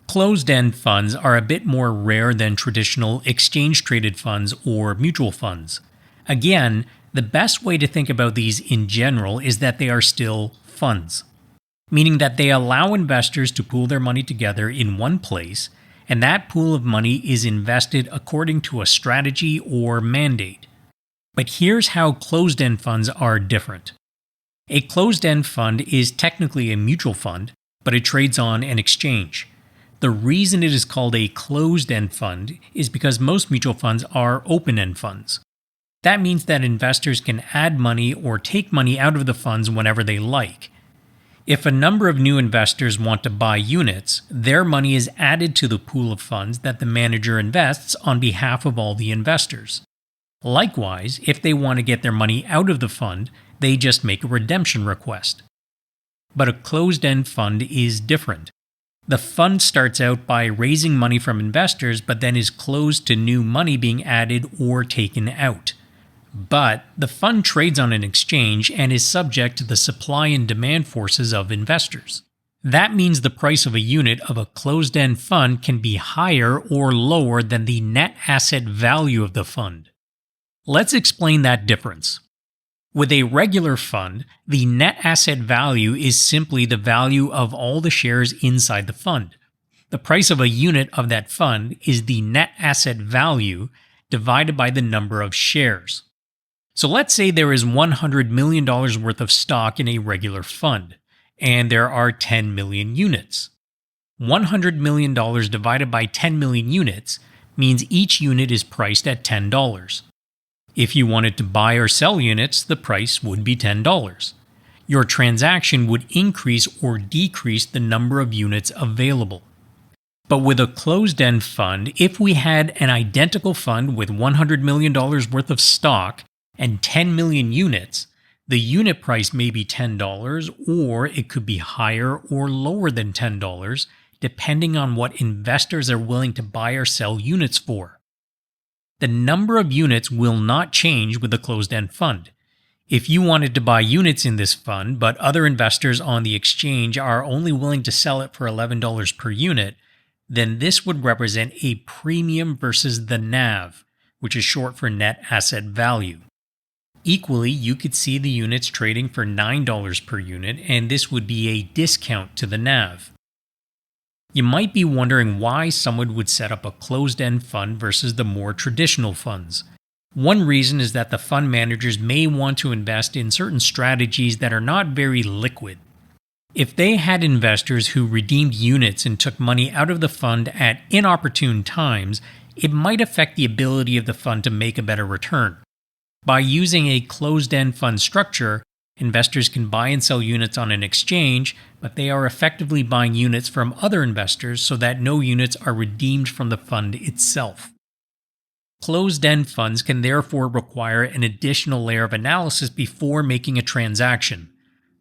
Closed-end funds are a bit more rare than traditional exchange-traded funds or mutual funds. Again, the best way to think about these in general is that they are still funds, meaning that they allow investors to pool their money together in one place, and that pool of money is invested according to a strategy or mandate. But here's how closed-end funds are different. A closed-end fund is technically a mutual fund, but it trades on an exchange. The reason it is called a closed-end fund is because most mutual funds are open-end funds. That means that investors can add money or take money out of the funds whenever they like. If a number of new investors want to buy units, their money is added to the pool of funds that the manager invests on behalf of all the investors. Likewise, if they want to get their money out of the fund, they just make a redemption request. But a closed-end fund is different. The fund starts out by raising money from investors, but then is closed to new money being added or taken out. But the fund trades on an exchange and is subject to the supply and demand forces of investors. That means the price of a unit of a closed-end fund can be higher or lower than the net asset value of the fund. Let's explain that difference. With a regular fund, the net asset value is simply the value of all the shares inside the fund. The price of a unit of that fund is the net asset value divided by the number of shares. So let's say there is $100 million worth of stock in a regular fund, and there are 10 million units. $100 million divided by 10 million units means each unit is priced at $10. If you wanted to buy or sell units, the price would be $10. Your transaction would increase or decrease the number of units available. But with a closed-end fund, if we had an identical fund with $100 million worth of stock and 10 million units, the unit price may be $10 or it could be higher or lower than $10, depending on what investors are willing to buy or sell units for. The number of units will not change with a closed-end fund. If you wanted to buy units in this fund, but other investors on the exchange are only willing to sell it for $11 per unit, then this would represent a premium versus the NAV, which is short for net asset value. Equally, you could see the units trading for $9 per unit, and this would be a discount to the NAV. You might be wondering why someone would set up a closed-end fund versus the more traditional funds. One reason is that the fund managers may want to invest in certain strategies that are not very liquid. If they had investors who redeemed units and took money out of the fund at inopportune times, it might affect the ability of the fund to make a better return. By using a closed-end fund structure, investors can buy and sell units on an exchange, but they are effectively buying units from other investors so that no units are redeemed from the fund itself. Closed-end funds can therefore require an additional layer of analysis before making a transaction.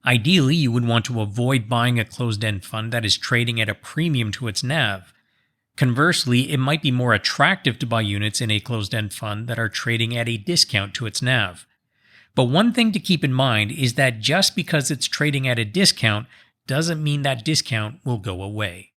Ideally, you would want to avoid buying a closed-end fund that is trading at a premium to its NAV. Conversely, it might be more attractive to buy units in a closed-end fund that are trading at a discount to its NAV. But one thing to keep in mind is that just because it's trading at a discount doesn't mean that discount will go away.